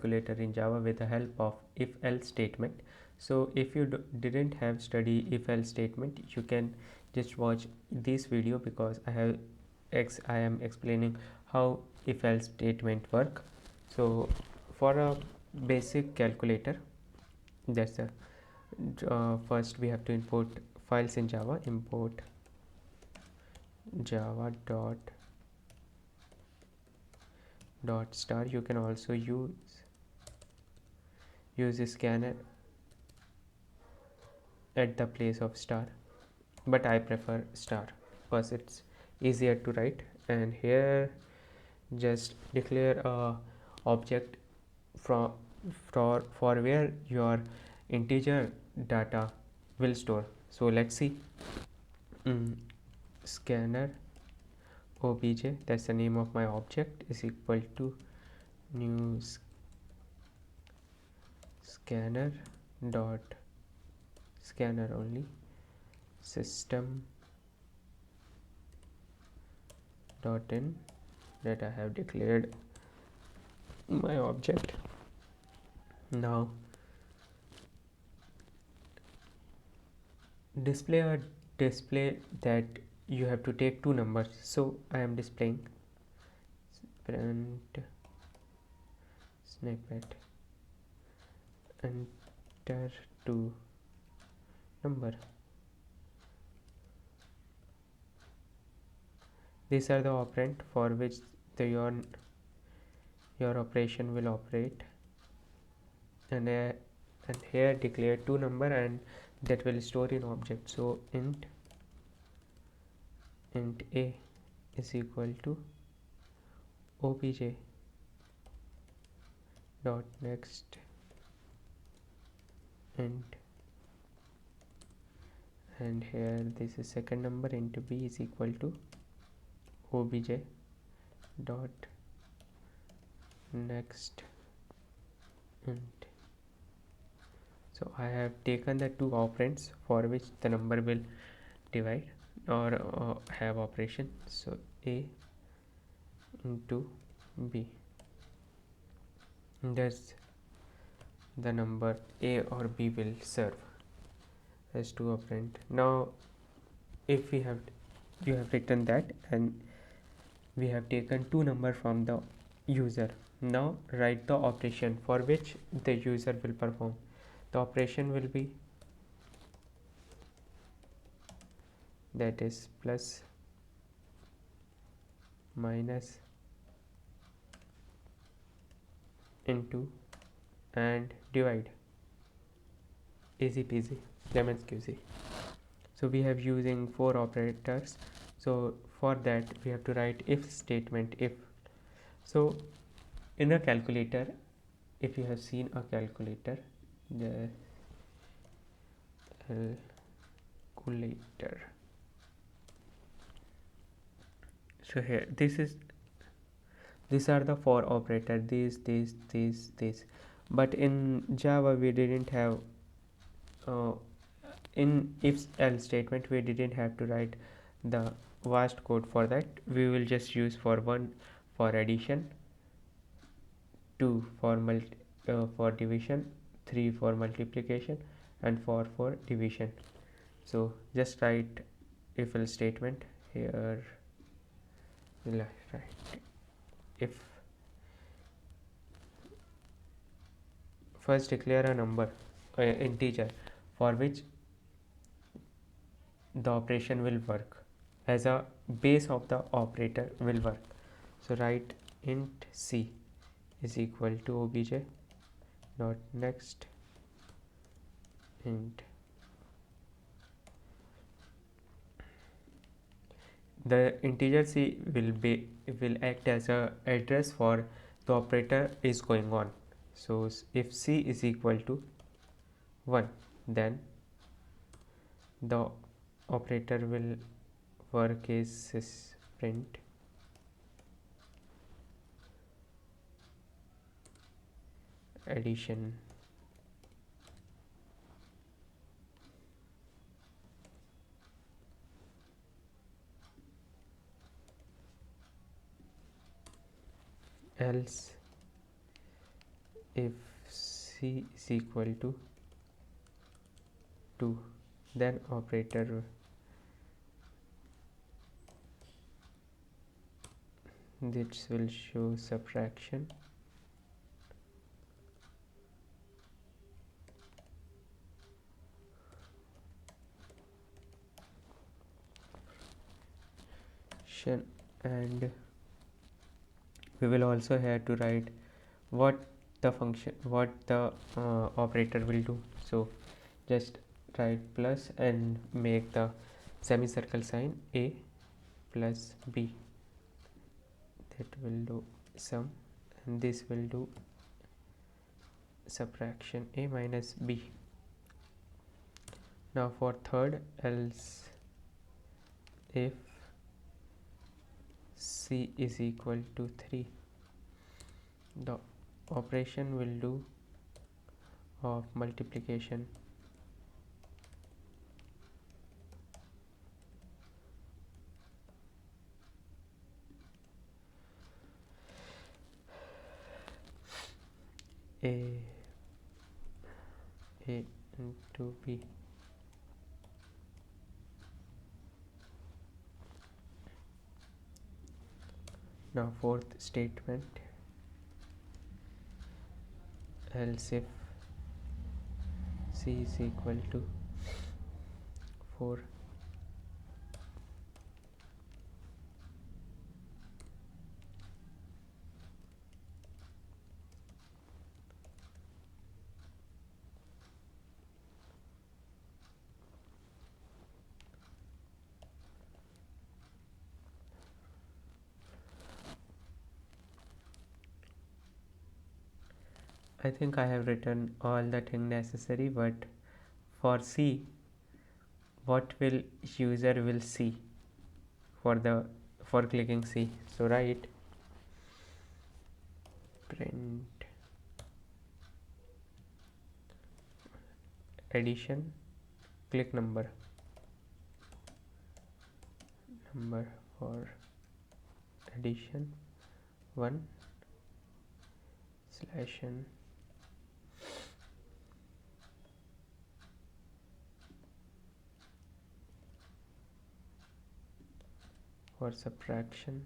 calculator in Java with the help of if-else statement. So if you didn't have study if-else statement, you can just watch this video because I am explaining how if-else statement work. So for a basic calculator, that's the first we have to import files in Java. Import java dot star. You can also use a scanner at the place of star, but I prefer star because it's easier to write. And here just declare a object for where your integer data will store. So let's see. Scanner obj, that's the name of my object, is equal to new scanner dot scanner only system dot in, that I have declared my object. Now display that you have to take two numbers, so I am displaying print snippet enter two number. These are the operand for which your operation will operate, and here declare two number, and that will store in object. So int a is equal to obj dot next int, and here this is second number, int b is equal to obj dot next int. So I have taken the two operands for which the number will divide or have operation. So a into b, that's the number a or b will serve as two operand. Now if you have written that, and we have taken two number from the user. Now write the operation for which the user will perform. The operation will be, that is, plus, minus, into, and divide. Easy peasy lemon squeezy. So we have using four operators. So for that we have to write if statement. If so, in a calculator, if you have seen a calculator, the calculator, so here these are the four operators, these, but in Java we didn't have in if else statement we didn't have to write the vast code for that. We will just use for one for addition, two for division, three for multiplication, and four for division. So just write if else statement here. Right, if first declare a number, integer, for which the operation will work as a base of the operator will work. So write int c is equal to obj dot next int. The integer c will act as a address for the operator is going on. So if c is equal to 1, then the operator will work is print addition. Else if c is equal to 2, then operator this will show subtraction, and we will also have to write what the operator will do. So just write plus and make the semicircle sign a plus b, that will do sum, and this will do subtraction a minus b. Now for third, else if c is equal to 3, the operation will do of multiplication a into b. Now fourth statement, else if c is equal to 4, I think I have written all the thing necessary, but for C, what will user will see for clicking C? So write print addition, click number for addition 1 slash n for subtraction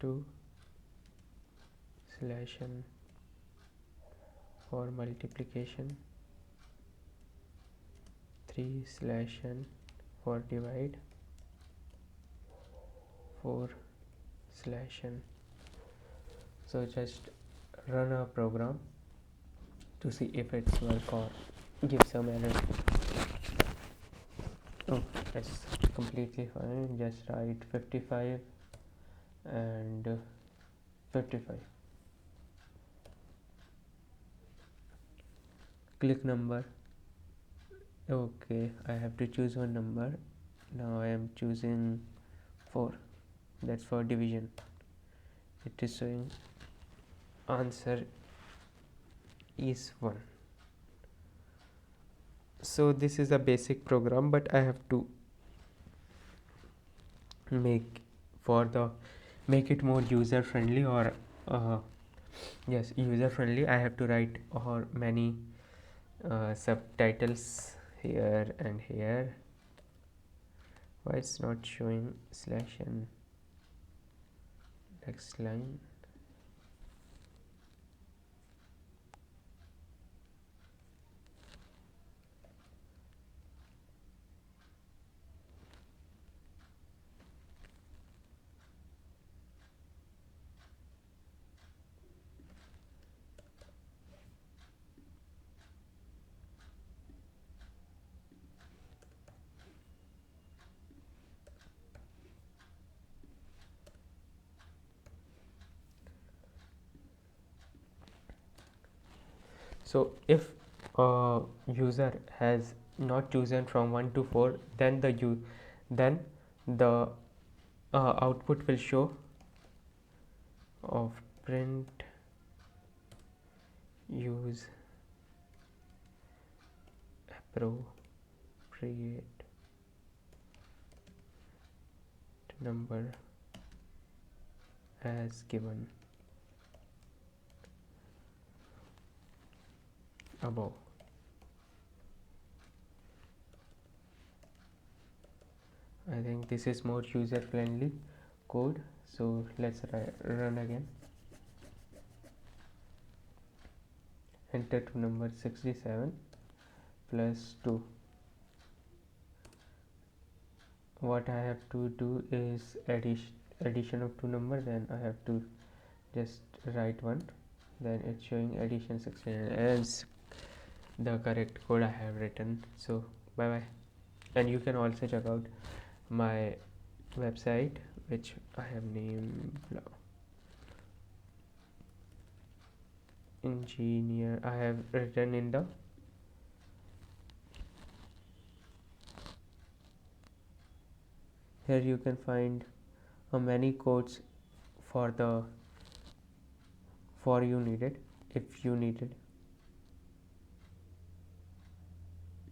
2 slash n for multiplication 3 slash n for divide 4 slash n. So just run a program to see if it's work or give some error. Oh, that's completely fine. Just write 55 and 55. Click number. Okay, I have to choose one number. Now I am choosing 4. That's for division. It is showing answer is 1. So this is a basic program, but I have to make it more user friendly, or yes, user friendly. I have to write or many subtitles here and here. Why it's not showing slash n next line? So if user has not chosen from 1 to 4, then the output will show of print use appropriate number as given above. I think this is more user friendly code, so let's run again. Enter to number 67 plus 2. What I have to do is addition of two numbers, and I have to just write one, then it's showing addition 69 as the correct code I have written. So bye bye, and you can also check out my website, which I have named engineer. I have written in the here you can find many codes for the you needed if you needed.